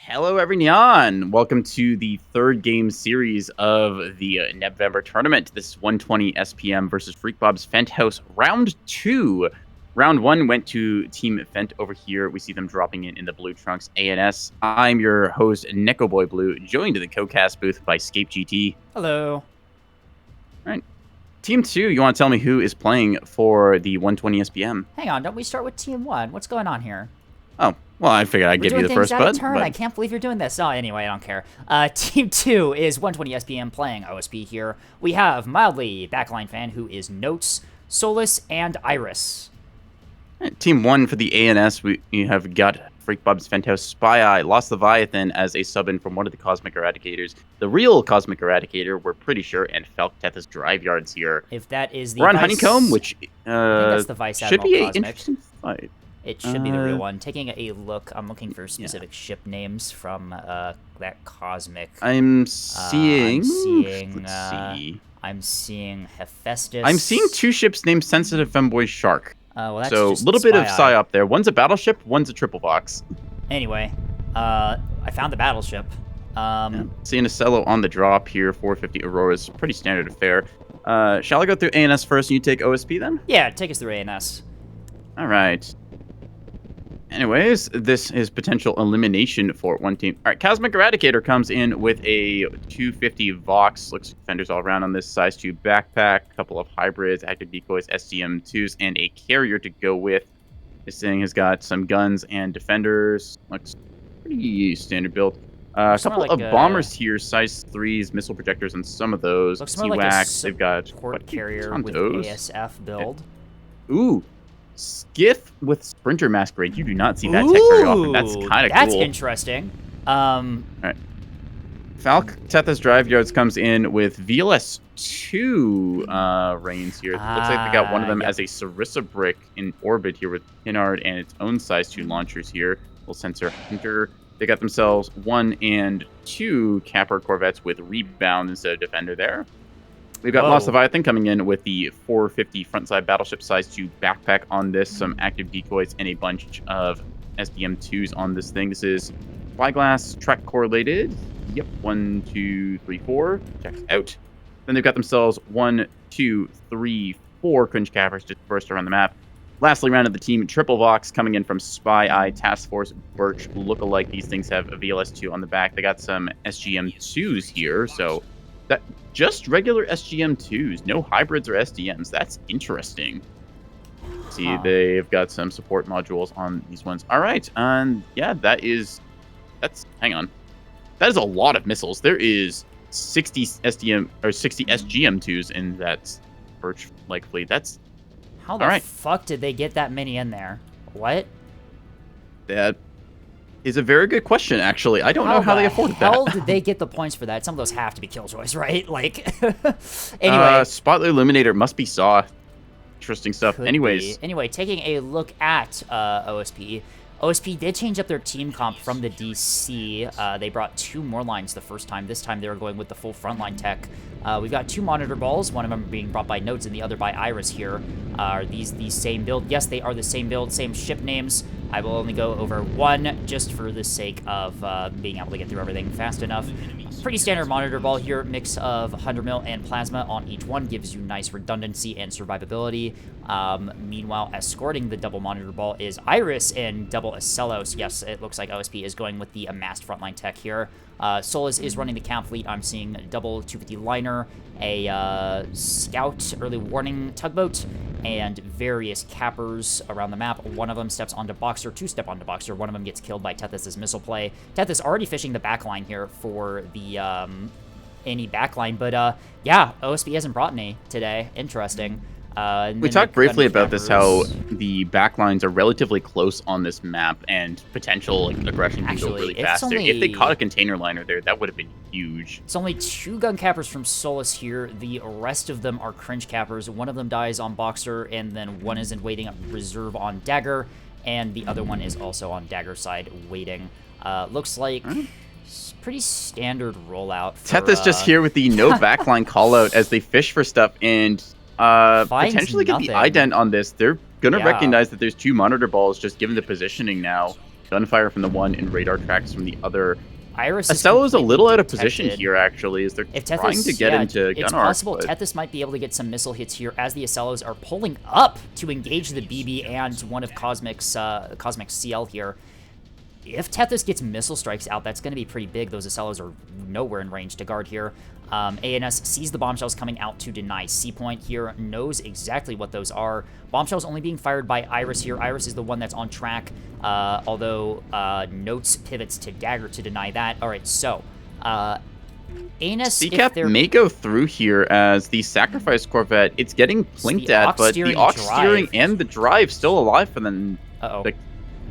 Hello, everyone. Welcome to the third game series of the NEBVEMBER tournament. This is 120 SPM versus Freakbob's Fenthouse round 2. Round 1 went to Team Fent over here. We see them dropping in the Blue Trunks ANS. I'm your host, Neko Boy Blue, joined in the co-cast booth by Scape GT. Hello. All right. Team 2, you want to tell me who is playing for the 120 SPM? Hang on, don't we start with Team 1? What's going on here? Oh, well, I figured I'd give you the first bud. I can't believe you're doing this. Oh, anyway, I don't care. Team 2 is 120 SPM playing OSP here. We have Mildly, backline fan, who is Notes, Solus, and Iris. Right, Team 1 for the ANS, we have got Freakbob's Fenthouse Spy Eye, Lost Leviathan as a sub-in from one of the Cosmic Eradicators. The real Cosmic Eradicator, we're pretty sure, and Falk Tethys Drive Yards here. If that is the We're on Honeycomb, which I think that's the Vice should Admiral be an Cosmic. interesting fight. It should be the real one. Taking a look, I'm looking for specific ship names from that Cosmic. I'm seeing... let's see. I'm seeing Hephaestus. I'm seeing two ships named Sensitive Femboy Shark. Well, that's so a just little bit of Spy Eye. psyop there. One's a battleship, one's a triple box. Anyway, I found the battleship. Seeing a Cello on the drop here, 450 Aurora's pretty standard affair. Shall I go through ANS first and you take OSP then? Yeah, take us through ANS. All right. Anyways, this is potential elimination for one team. All right, Cosmic Eradicator comes in with a 250 Vox. Looks like fenders all around on this size 2 backpack. A couple of hybrids, active decoys, SDM2s, and a carrier to go with. This thing has got some guns and defenders. Looks pretty standard build. A couple of bombers here, size 3s, missile projectors on some of those. Looks more like a They've got port carrier with ASF build. Ooh. Skiff with Sprinter Masquerade. You do not see that tech very often. That's kind of cool. That's interesting. All right. Falk Tethys Drive Yards comes in with VLS-2 reigns here. Looks like they got one of them as a Sarissa brick in orbit here with Pinard and its own size 2 launchers here. Little sensor hunter. They got themselves 1 and 2 Capper Corvettes with rebound instead of defender there. We've got Lost Leviathan coming in with the 450 frontside battleship size 2 backpack on this, some active decoys, and a bunch of SDM2s on this thing. This is Spyglass track correlated. Yep, 1, 2, 3, 4. Checks out. Then they've got themselves 1, 2, 3, 4 cringe cappers dispersed around the map. Lastly, round of the team, Triple Vox coming in from Spy Eye, Task Force, Birch, lookalike. These things have a VLS-2 on the back. They got some SGM2s here, so that just regular SGM2s, no hybrids or SDMs. That's interesting. See, they've got some support modules on these ones. All right, and yeah, that's hang on. That is a lot of missiles. There is 60 SDM or 60 SGM2s in that Birch like fleet. That's how the fuck did they get that many in there? What? That is a very good question, actually. I don't know how they afforded that. How did they get the points for that? Some of those have to be Killjoys, right? Like, anyway. Spotlight Illuminator must be Saw. Interesting stuff. Anyways. Anyway, taking a look at OSP. OSP did change up their team comp from the DC. They brought 2 more lines the first time. This time they were going with the full frontline tech. We've got 2 monitor balls, one of them being brought by Notes and the other by Iris here. Are these the same build? Yes, they are the same build, same ship names. I will only go over one just for the sake of being able to get through everything fast enough. Pretty standard monitor ball here. Mix of 100 mil and plasma on each one gives you nice redundancy and survivability. Meanwhile, escorting the double monitor ball is Iris and double Acellos. Yes, it looks like OSP is going with the amassed frontline tech here. Solus is running the camp fleet. I'm seeing double 250 liner, a scout early warning tugboat, and various cappers around the map. One of them steps onto Boxer, 2 step onto Boxer. One of them gets killed by Tethys' missile play. Tethys already fishing the backline here for the any backline, but yeah, OSP hasn't brought any today. Interesting. We talked briefly about this, how the backlines are relatively close on this map, and potential aggression can go really fast. If they caught a container liner there, that would have been huge. It's only 2 gun cappers from Solus here. The rest of them are cringe cappers. One of them dies on Boxer, and then one is in waiting reserve on Dagger, and the other one is also on Dagger side waiting. Looks like pretty standard rollout. Tethys just here with the no backline callout as they fish for stuff and potentially get the ident on this. They're gonna recognize that there's 2 monitor balls just given the positioning now. gunfire from the one and radar tracks from the other. Iris is Astello's a little out of detected. position here, actually, as they're If trying to Tethys, get yeah, into it's gun arc. possible Tethys might be able to get some missile hits here as the Acellos are pulling up to engage the BB and one of Cosmic's CL here. If Tethys gets missile strikes out, that's going to be pretty big. Those Acellos are nowhere in range to guard here. ANS sees the bombshells coming out to deny. C-Point here knows exactly what those are. Bombshells only being fired by Iris here. Iris is the one that's on track, although Notes pivots to Dagger to deny that. All right, so ANS, CCAP may go through here as the Sacrifice Corvette. It's getting plinked at, but the aux steering and the drive still alive for them. Uh-oh.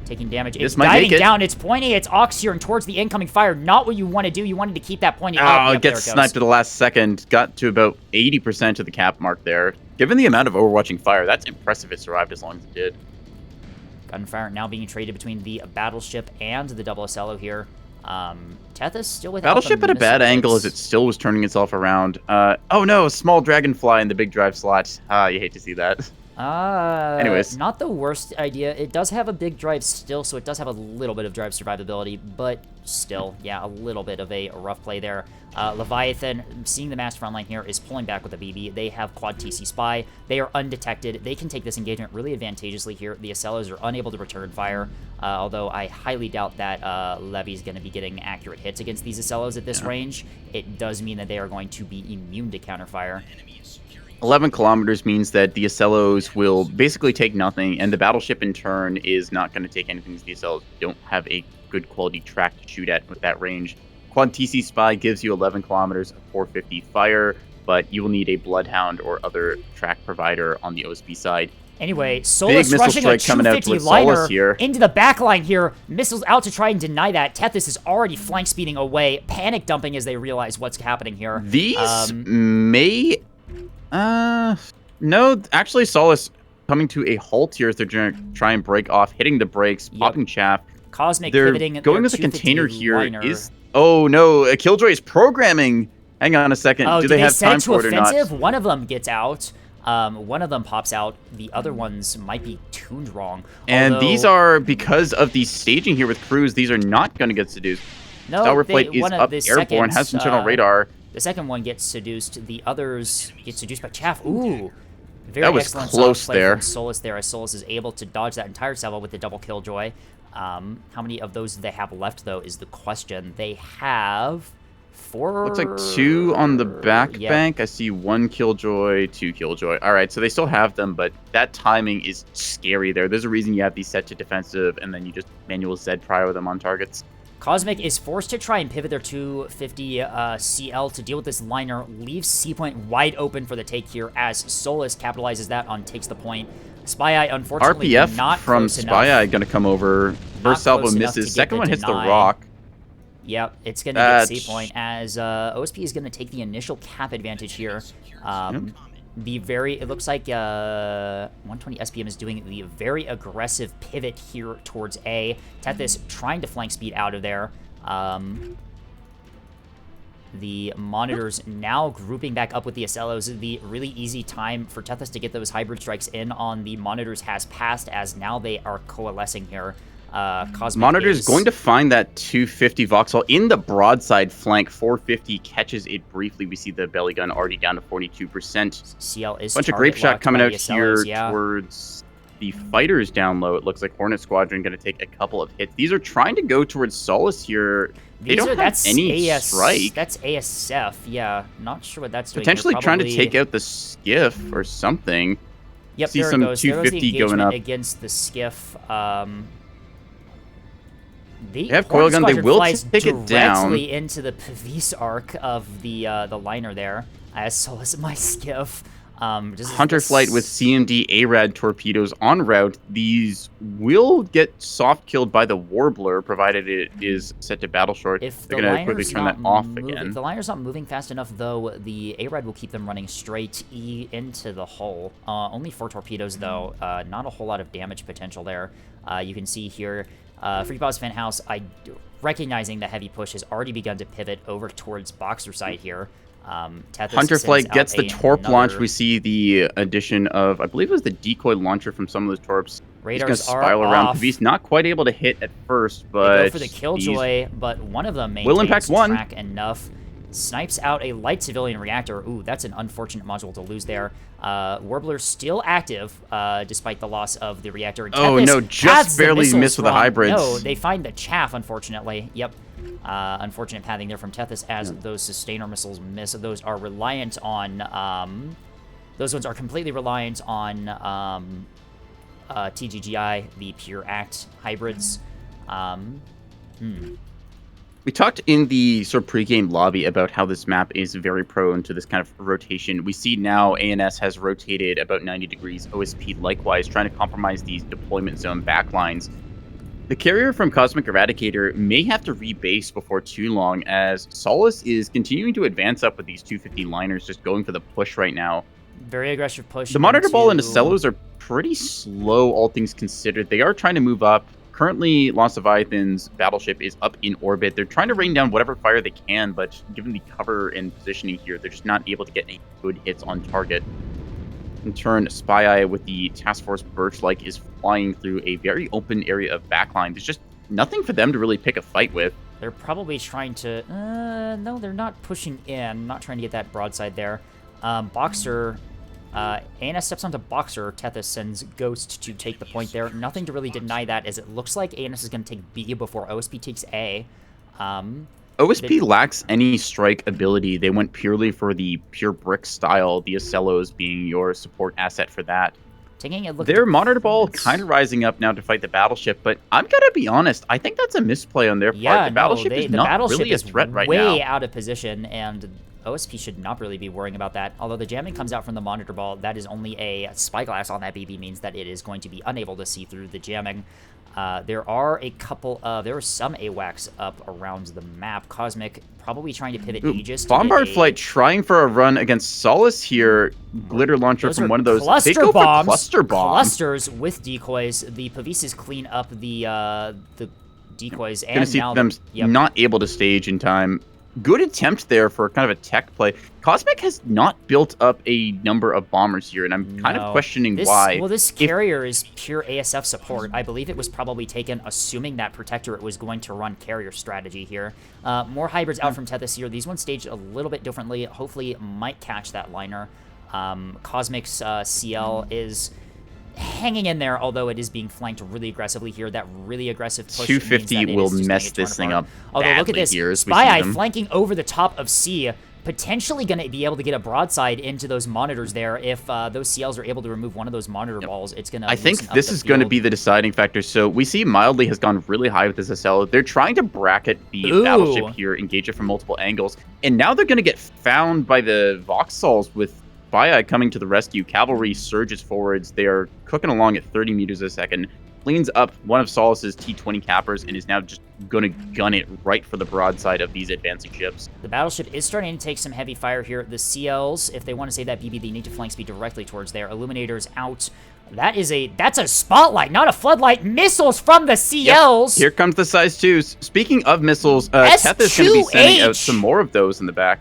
Taking damage. This It's might diving make it. down. It's pointing its aux steering towards the incoming fire. Not what you want to do. You wanted to keep that pointing up. Oh, Yep, it gets sniped at the last second. Got to about 80% of the cap mark there. Given the amount of overwatching fire, that's impressive it survived as long as it did. Gunfire now being traded between the battleship and the double Acello here. Tethys still with Battleship at a bad angle as it still was turning itself around. Oh no, a small dragonfly in the big drive slot. You hate to see that. Anyways. Not the worst idea. It does have a big drive still, so it does have a little bit of drive survivability, but still, yeah, a little bit of a rough play there. Leviathan, seeing the mass frontline here, is pulling back with the BB. They have quad TC Spy. They are undetected. They can take this engagement really advantageously here. The Acellos are unable to return fire, although I highly doubt that Levy's going to be getting accurate hits against these Acellos at this range. It does mean that they are going to be immune to counterfire. 11 kilometers means that the Acellos will basically take nothing, and the battleship in turn is not going to take anything because the Acellos don't have a good quality track to shoot at with that range. Quad TC Spy gives you 11 kilometers of 450 fire, but you will need a Bloodhound or other track provider on the OSP side. Anyway, Solus rushing a 250 liner into the back line here. Missiles out to try and deny that. Tethys is already flank speeding away, panic dumping as they realize what's happening here. These may... no, actually Solus coming to a halt here as they're going to try and break off, hitting the brakes, popping chaff. Cosmic they're pivoting. Going with the container here liner. is... Oh no, Killjoy is programming. Hang on a second. Oh, do they have set time it to for it or offensive? not? One of them gets out. One of them pops out. The other ones might be tuned wrong. And these are, because of the staging here with crews, these are not going to get seduced. No, Tower plate is up airborne, has internal radar. The second one gets seduced. The others get seduced by chaff. Ooh. Very that was excellent close play there. From Solus there, as Solus is able to dodge that entire salvo with the double Killjoy. How many of those do they have left, though, is the question. They have 4... Looks like 2 on the back bank. I see 1 Killjoy, 2 Killjoy. All right, so they still have them, but that timing is scary there. There's a reason you have these set to defensive, and then you just manual Z prio them on targets. Cosmic is forced to try and pivot their 250 CL to deal with this liner, leaves C-Point wide open for the take here as Solus capitalizes that on takes the point. Spy Eye, unfortunately, RPF not from Spy Eye going to come over. First salvo misses. Second one hits the rock. Yep, it's going to get C-Point as OSP is going to take the initial cap advantage here. It looks like 120 SPM is doing the very aggressive pivot here towards A. Tethys trying to flank speed out of there. The monitors now grouping back up with the Acellos. The really easy time for Tethys to get those hybrid strikes in on the monitors has passed as now they are coalescing here. Monitor is going to find that 250 Vauxhall in the broadside flank. 450 catches it briefly. We see the belly gun already down to 42%. CL is bunch of grape shot coming out here towards the fighters down low. It looks like Hornet Squadron going to take a couple of hits. These are trying to go towards Solus here. They don't have any strike. That's ASF. Yeah, not sure what that's doing. Potentially trying to take out the skiff or something. Yep, see there some it goes. 250 going up against the skiff. They have coil gun. They will take it down directly into the Pavis arc of the liner there. As Solus my skiff. Hunter flight with CMD ARAD torpedoes en route. These will get soft killed by the Warbler, provided it is set to battle short. If they're going to quickly turn that off again. If the liner's not moving fast enough, though, the ARAD will keep them running straight into the hull. Only 4 torpedoes, though. Not a whole lot of damage potential there. You can see here, Freakbob's Fenthouse, recognizing the heavy push, has already begun to pivot over towards Boxer side here. Hunter flight gets the torp launch. We see the addition of, I believe it was the decoy launcher from some of those torps. He's going to Radars are spiral around. off. Pavise not quite able to hit at first, They but go for the Killjoy, but one of them will impact maintains one. track enough. Snipes out a light civilian reactor. Ooh, that's an unfortunate module to lose there. Warbler still active, despite the loss of the reactor. Oh, Tethys no, just has the barely missiles missed with the from- hybrids. No, they find the chaff, unfortunately. Yep. Unfortunate pathing there from Tethys as those sustainer missiles miss. Those are reliant on, those ones are completely reliant on, TGGI, the Pure Act hybrids. We talked in the sort of pregame lobby about how this map is very prone to this kind of rotation. We see now ANS has rotated about 90 degrees, OSP likewise, trying to compromise these deployment zone backlines. The carrier from Cosmic Eradicator may have to rebase before too long, as Solace is continuing to advance up with these 250 liners, just going for the push right now. Very aggressive push. The Monitor Ball and the into- Cellos are pretty slow, all things considered. They are trying to move up. Currently, Lost Leviathan's battleship is up in orbit. They're trying to rain down whatever fire they can, but given the cover and positioning here, they're just not able to get any good hits on target. In turn, Spy Eye with the Task Force Birch-like is flying through a very open area of backline. There's just nothing for them to really pick a fight with. They're probably trying to... no, they're not pushing in. Not trying to get that broadside there. Boxer... ANS steps onto Boxer. Tethys sends Ghost to take the point there. Nothing to really deny that, as it looks like ANS is going to take B before OSP takes A. OSP lacks any strike ability. They went purely for the pure brick style, the Ocellos being your support asset for that. Taking a look Their at the Monitor Ball performance. kind of rising up now to fight the battleship, but I'm gonna be honest, I think that's a misplay on their part. Yeah, The battleship no, is the not battleship really a is threat right way now. out of position, and OSP should not really be worrying about that. Although the jamming comes out from the Monitor Ball, that is only a spyglass on that BB, means that it is going to be unable to see through the jamming. There are some AWACS up around the map. Cosmic probably trying to pivot Aegis. to Bombard get a- Flight trying for a run against Solace here. Glitter launcher Those from are one of those. cluster They go bombs. for cluster bomb. Clusters with decoys. The Pavises clean up the decoys, Gonna and see now them yep. not able to stage in time. Good attempt there for kind of a tech play. Cosmic has not built up a number of bombers here, and I'm kind of questioning why. Well, this carrier is pure ASF support. I believe it was probably taken assuming that Protectorate was going to run carrier strategy here. More hybrids out from Tethys here. These ones staged a little bit differently. Hopefully might catch that liner. Cosmic's CL is hanging in there, although it is being flanked really aggressively here. That really aggressive push 250 means that it will is just mess gonna get torn this thing apart. up Although look at badly this, here as we Spy see Eye them. flanking over the top of C, potentially going to be able to get a broadside into those monitors there. If those CLs are able to remove one of those monitor balls, it's going to I think this is going to be the deciding factor. So we see Mildly has gone really high with this SL. They're trying to bracket the battleship here, engage it from multiple angles, and now they're going to get found by the Vauxhalls with Spy Eye coming to the rescue. Cavalry surges forwards. They are cooking along at 30 meters a second. Cleans up one of Solace's T-20 cappers and is now just going to gun it right for the broadside of these advancing ships. The battleship is starting to take some heavy fire here. The CLs, if they want to save that BB, they need to flank speed directly towards there. Illuminators out. That's a spotlight, not a floodlight. Missiles from the CLs. Yep. Here comes the size 2s. Speaking of missiles, Teth is going to be sending out some more of those in the back.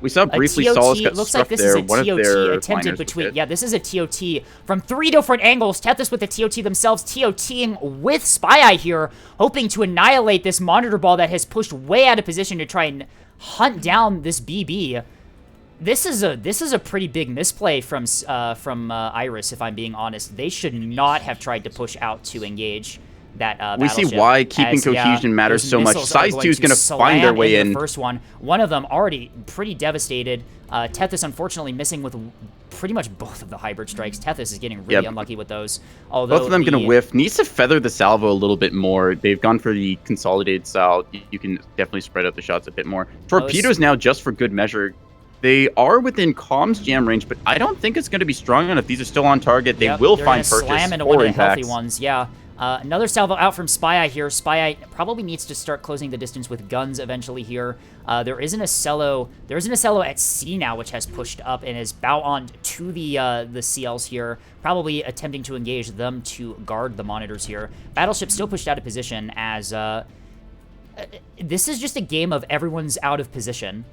We saw briefly Solace got looks struck like this there. is a One of TOT their attempted liners between. was hit. Yeah, this is a TOT from 3 different angles. Tethys with the TOT themselves, TOTing with Spy Eye here, hoping to annihilate this monitor ball that has pushed way out of position to try and hunt down this BB. This is a pretty big misplay from Iris, if I'm being honest. They should not have tried to push out to engage that we see battleship, why keeping as, cohesion matters those so much. missiles are Size 2 is going to slam find their way into in. the first one of them already pretty devastated. Tethys unfortunately missing with pretty much both of the hybrid strikes. Tethys is getting really unlucky with those. Although both of them going to whiff. Needs to feather the salvo a little bit more. They've gone for the consolidated style. You can definitely spread out the shots a bit more. Torpedoes now just for good measure. They are within comms jam range, but I don't think it's going to be strong enough. These are still on target. They will find purchase slam into or one of the healthy impacts. ones. Yeah. Another salvo out from Spy Eye here. Spy Eye probably needs to start closing the distance with guns eventually here. There is an Ocello at C now, which has pushed up and is bow on to the CLs here, probably attempting to engage them to guard the monitors here. Battleship still pushed out of position as this is just a game of everyone's out of position.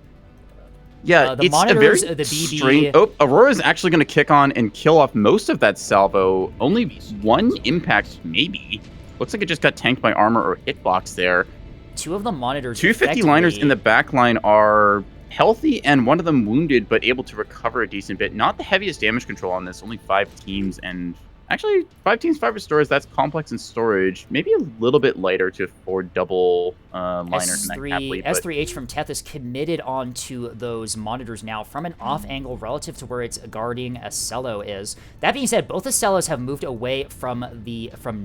Yeah, The it's a monitors, very the BB. strange. Oh, Aurora's actually going to kick on and kill off most of that salvo. Only one impact, maybe. Looks like it just got tanked by armor or hitbox there. 2 of the monitors. 250 liners in the back line are healthy, and one of them wounded, but able to recover a decent bit. Not the heaviest damage control on this. Only 5 teams, and actually 5 teams, 5 restores. That's complex and storage. Maybe a little bit lighter to afford double liners in that cap lead, but S3H from Tethys committed onto those monitors now from an off angle relative to where it's guarding Acello is. That being said, both Acellos have moved away from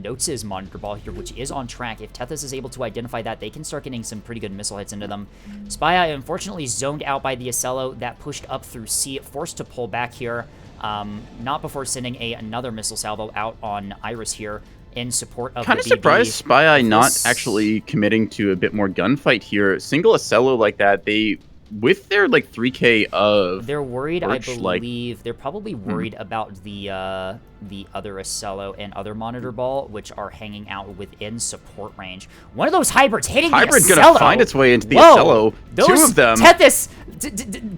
Notes' monitor ball here, which is on track. If Tethys is able to identify that, they can start getting some pretty good missile hits into them. Spy unfortunately zoned out by the Acello that pushed up through C, forced to pull back here. Not before sending another missile salvo out on Iris here in support of kind the of BB. surprised Spy not actually committing to a bit more gunfight here. Single Acello like that, they with their like 3K of they're worried, I Birch, believe. They're probably worried about the other Acello and other monitor ball, which are hanging out within support range. One of those hybrids hitting the Acello. Gonna find its way into the Whoa, Acello. Those 2 of them. Tethys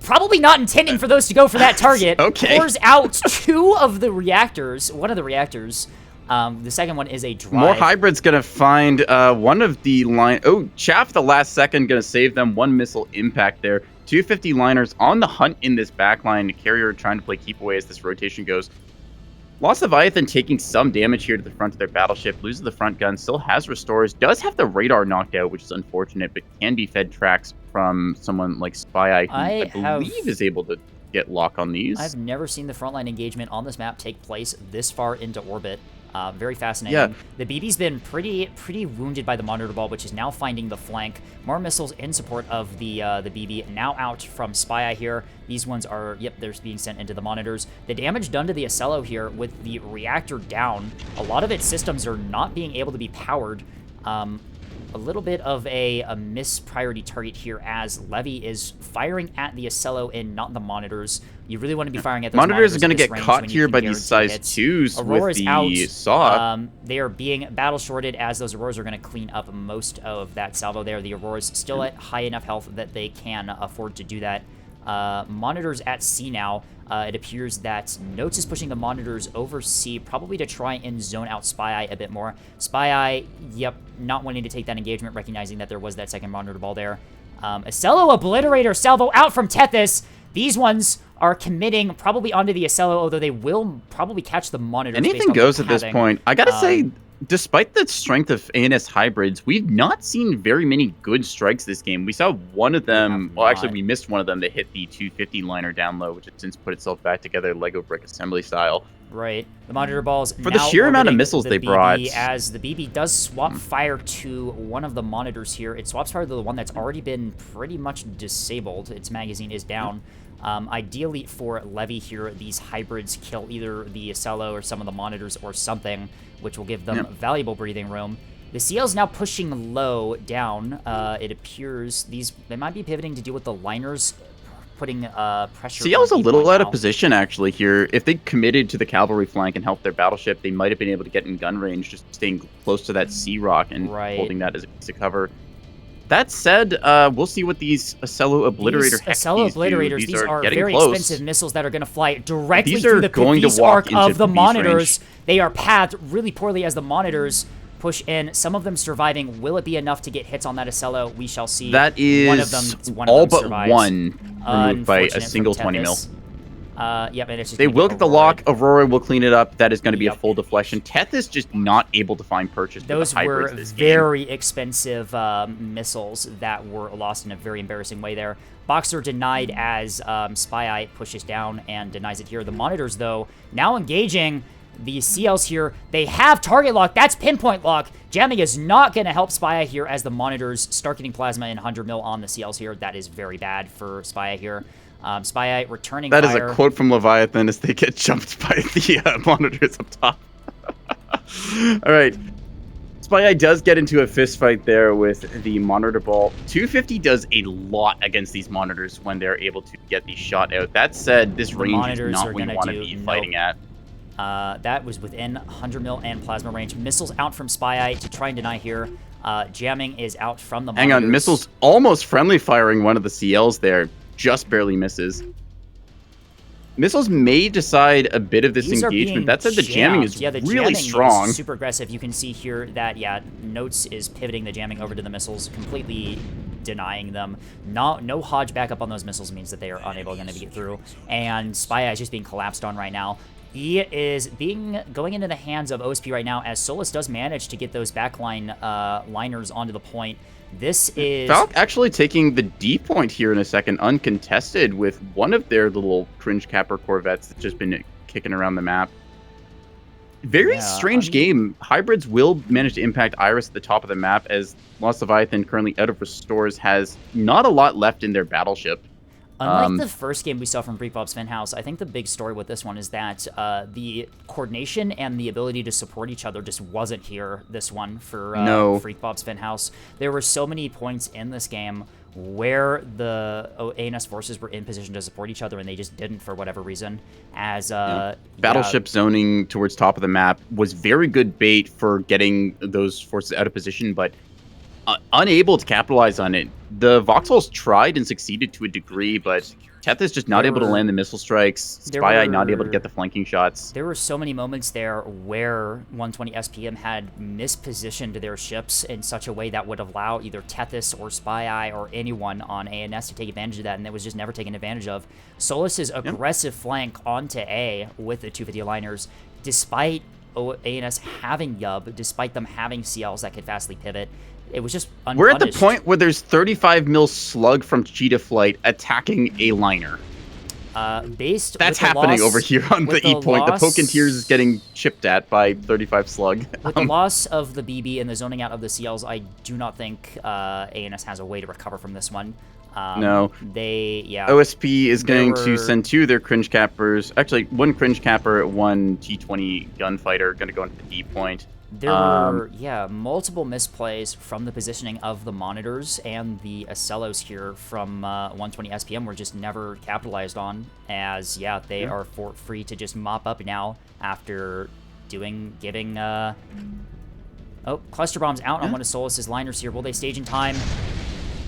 probably not intending for those to go for that target. Okay. Pours out 2 of the reactors. One of the reactors. The second one is a drive. More hybrids gonna find one of the line. Oh, Chaff the last second gonna save them. 1 missile impact there. 250 liners on the hunt in this backline. Carrier trying to play keep away as this rotation goes. Lost Leviathan taking some damage here to the front of their battleship. Loses the front gun. Still has restores. Does have the radar knocked out, which is unfortunate, but can be fed tracks from someone like Spy Eye, who I believe is able to get lock on these. I've never seen the frontline engagement on this map take place this far into orbit. Very fascinating. Yeah. The BB's been pretty wounded by the monitor ball, which is now finding the flank. More missiles in support of the BB, now out from Spy Eye here. These ones are, yep, they're being sent into the monitors. The damage done to the Acello here with the reactor down, a lot of its systems are not being able to be powered. A little bit of a miss priority target here as Levy is firing at the Acello and not the monitors. You really want to be firing at those monitors are going to get caught here by these size 2s Aurora's with the out. saw. They are being battle shorted as those Auroras are going to clean up most of that salvo there. The Auroras still at high enough health that they can afford to do that. Monitors at C now. It appears that Notes is pushing the monitors over C, probably to try and zone out Spy Eye a bit more. Spy Eye, yep, not wanting to take that engagement, recognizing that there was that second monitor ball there. Acello Obliterator salvo out from Tethys. These ones are committing probably onto the Acello, although they will probably catch the monitors. Anything goes at this point. I gotta say, despite the strength of ANS hybrids, we've not seen very many good strikes this game. We saw one of them, well, actually, we missed one of them that hit the 250 liner down low, which has since put itself back together Lego brick assembly style. Right. The monitor balls for the sheer amount of missiles they brought. As the BB does swap fire to one of the monitors here. It swaps fire to the one that's already been pretty much disabled. Its magazine is down. Ideally for Levy here, these hybrids kill either the Acello or some of the monitors or something, which will give them valuable breathing room. The CL's now pushing low down. It appears they might be pivoting to deal with the liners, putting pressure. CL's a little out of position actually here. If they committed to the cavalry flank and helped their battleship, they might have been able to get in gun range, just staying close to that C rock and holding that as a piece of cover. That said, we'll see what these Acello Obliterator Acello Obliterators, these are very close. expensive missiles that are going to fly directly these through the Pithys arc of the monitors. Range. They are pathed really poorly as the monitors push in. Some of them surviving. Will it be enough to get hits on that Acello? We shall see. That is one all of them but survives. one removed by a single 20 mil. Yep, and it's just they will get the lock. Aurora will clean it up. That is going to be a full deflection. Teth is just not able to find purchase. Those were very expensive missiles that were lost in a very embarrassing way there. Boxer denied as Spy Eye pushes down and denies it here. The monitors, though, now engaging the CLs here. They have target lock. That's pinpoint lock. Jamming is not going to help Spy Eye here as the monitors start getting plasma in 100 mil on the CLs here. That is very bad for Spy Eye here. Spy Eye returning That fire. is a quote from Leviathan as they get jumped by the monitors up top. All right. Spy Eye does get into a fist fight there with the monitor ball. 250 does a lot against these monitors when they're able to get the shot out. That said, this range is not what you want to be fighting at. That was within 100 mil and plasma range. Missiles out from Spy Eye to try and deny here. Jamming is out from the monitors. Hang on, missiles almost friendly firing one of the CLs there. just barely misses. Missiles may decide a bit of this These engagement. That said, the jamming is the really jamming strong. is super aggressive. You can see here that, yeah, Notes is pivoting the jamming over to the missiles, completely denying them. No Hodge backup on those missiles means that they are unable to get through. And Spy Eye is just being collapsed on right now. He is going into the hands of OSP right now, as Solus does manage to get those backline liners onto the point. This is... Falc actually taking the D point here in a second, uncontested, with one of their little cringe capper corvettes that's just been kicking around the map. Very strange game. Hybrids will manage to impact Iris at the top of the map, as Lost Leviathan, currently out of restores, has not a lot left in their battleship. Unlike the first game we saw from Freakbob's Fenthouse, I think the big story with this one is that the coordination and the ability to support each other just wasn't here this one for Freakbob's Fenthouse. There were so many points in this game where the ANS forces were in position to support each other, and they just didn't for whatever reason. As Battleship zoning towards top of the map was very good bait for getting those forces out of position, but unable to capitalize on it. The Voxels tried and succeeded to a degree, but Tethys just not able to land the missile strikes. Spy Eye not able to get the flanking shots. There were so many moments there where 120 SPM had mispositioned their ships in such a way that would allow either Tethys or Spy Eye or anyone on ANS to take advantage of that, and it was just never taken advantage of. Solus's aggressive flank onto A with the 250 aligners, despite ANS having Yub, despite them having CLs that could fastly pivot, it was just unpunished. We're at the point where there's 35 mil slug from Cheetah Flight attacking a liner. That's happening over here on the E point. The Pokenteers is getting chipped at by 35 slug. With the loss of the BB and the zoning out of the CLs, I do not think ANS has a way to recover from this one. No. Yeah. OSP is going to send two of their cringe cappers. Actually, one cringe capper, one T20 gunfighter going to go into the D point. There were, multiple misplays from the positioning of the monitors, and the Acellos here from 120 SPM were just never capitalized on, as, they are free to just mop up now after giving, cluster bombs out on one of Solus's liners here. Will they stage in time?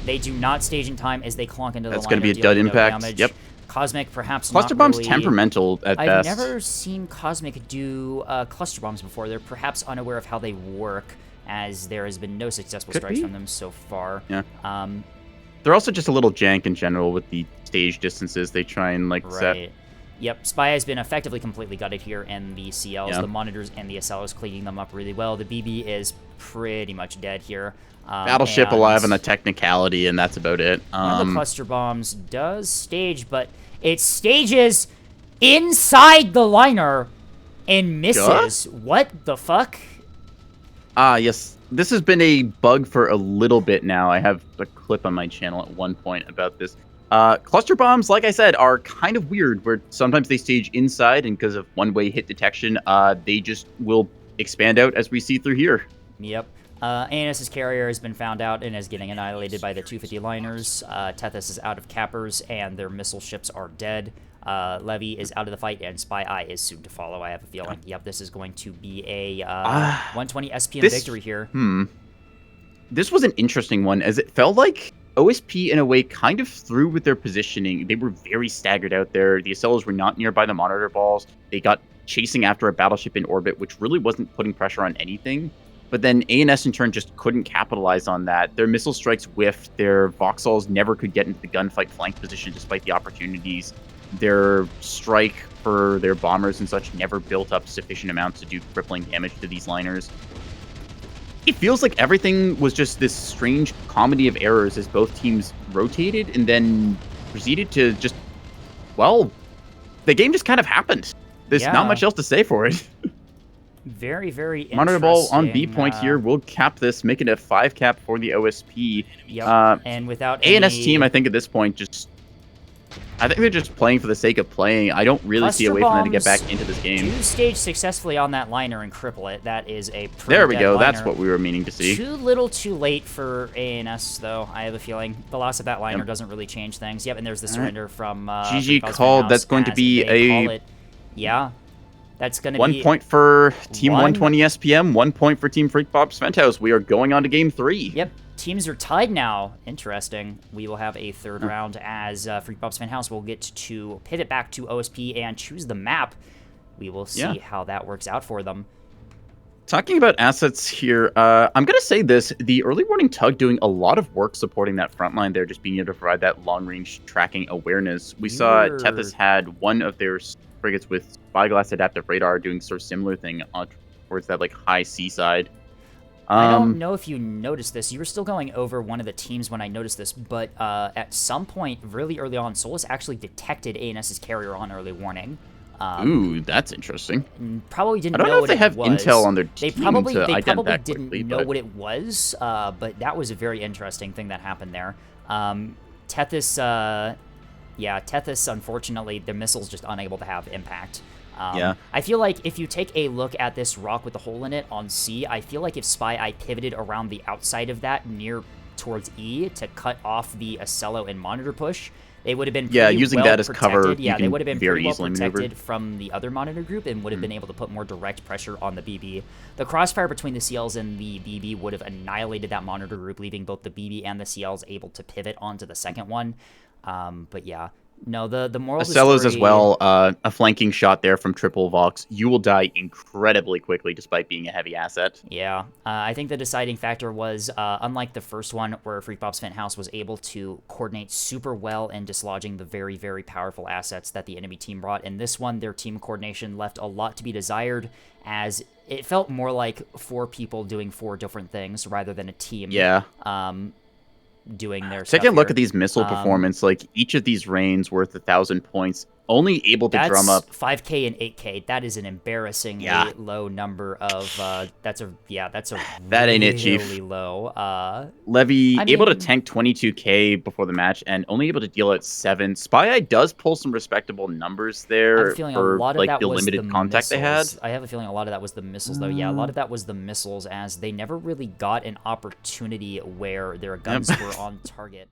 They do not stage in time as they clonk into the liner. That's going to be a dud impact. Damage. Yep. Cosmic, perhaps Cluster not bomb's really. temperamental at best. I've never seen Cosmic do cluster bombs before. They're perhaps unaware of how they work, as there has been no successful strikes from them so far. Yeah. They're also just a little jank in general with the stage distances they try and set. Yep, Spy has been effectively completely gutted here, and the CLs, the monitors, and the SLs cleaning them up really well. The BB is pretty much dead here. Battleship alive on a technicality, and that's about it. One of the cluster bombs does stage, but it stages inside the liner and misses. What the fuck? Yes. This has been a bug for a little bit now. I have a clip on my channel at one point about this. Cluster bombs, like I said, are kind of weird, where sometimes they stage inside, and because of one-way hit detection, they just will expand out, as we see through here. Yep. ANS's carrier has been found out and is getting annihilated by the 250 liners. Tethys is out of cappers, and their missile ships are dead. Levy is out of the fight, and Spy Eye is soon to follow, I have a feeling. Yep, this is going to be a 120 SPM victory here. This was an interesting one, as it felt like OSP, in a way, kind of threw with their positioning. They were very staggered out there. The Acellos were not nearby the monitor balls. They got chasing after a battleship in orbit, which really wasn't putting pressure on anything. But then ANS, in turn, just couldn't capitalize on that. Their missile strikes whiffed. Their Voxels never could get into the gunfight flank position despite the opportunities. Their strike for their bombers and such never built up sufficient amounts to do crippling damage to these liners. It feels like everything was just this strange comedy of errors as both teams rotated and then proceeded to just, well, the game just kind of happened. There's not much else to say for it. Very, very interesting. Monitor ball on B point here. We'll cap this, make it a 5 cap for the OSP. Yep. And without ANS team, I think at this point, I think they're just playing for the sake of playing. I don't really see a way for them to get back into this game. Do stage successfully on that liner and cripple it. That is a pretty There we go. liner. That's what we were meaning to see. Too little too late for ANS, though, I have a feeling. The loss of that liner doesn't really change things. Yep, and there's the surrender from GG called. That's going to be a... Yeah. That's going to be... 1 point for Team 120 SPM, 1 point for Team Freakbob Fenthouse. We are going on to Game 3. Yep. teams are tied now. Interesting. We will have a third round as Freakbob's Fenthouse will get to pivot back to OSP and choose the map. We will see how that works out for them. Talking about assets here, I'm going to say this. The early warning Tug doing a lot of work supporting that front line there, just being able to provide that long-range tracking awareness. We saw Tethys had one of their frigates with Spyglass Adaptive Radar doing sort of similar thing towards that like high seaside. I don't know if you noticed this. You were still going over one of the teams when I noticed this, but at some point, really early on, Solus actually detected ANS's carrier on early warning. Ooh, that's interesting. Probably didn't know know if they have intel on their team They probably quickly, didn't know what it was, but that was a very interesting thing that happened there. Tethys, Tethys, unfortunately, the missile's just unable to have impact. I feel like if you take a look at this rock with the hole in it on C, I feel like if Spy Eye pivoted around the outside of that near towards E to cut off the Acello and monitor push, they would have been using that as cover. Yeah, they would have been very pretty well easily protected maneuver from the other monitor group and would have been able to put more direct pressure on the BB. The crossfire between the CLs and the BB would have annihilated that monitor group, leaving both the BB and the CLs able to pivot onto the second one. But yeah. No, the moral of the story... Acello's as well, a flanking shot there from Triple Vox. You will die incredibly quickly despite being a heavy asset. Yeah, I think the deciding factor was, unlike the first one where Freakbob's Fenthouse was able to coordinate super well in dislodging the very, very powerful assets that the enemy team brought, in this one, their team coordination left a lot to be desired, as it felt more like 4 people doing 4 different things rather than a team. Yeah. Doing their stuff Taking a look here. at these missile performance, like each of these rains worth 1,000 points, only able to drum up 5K and 8K. That is an embarrassingly low number of. That's a that ain't it, Chief. Really low. Levy able to tank 22K before the match and only able to deal at 7. Spy Eye does pull some respectable numbers there for like the limited contact they had. I have a feeling a lot of that was the missiles, though. Yeah, a lot of that was the missiles, as they never really got an opportunity where their guns were on target.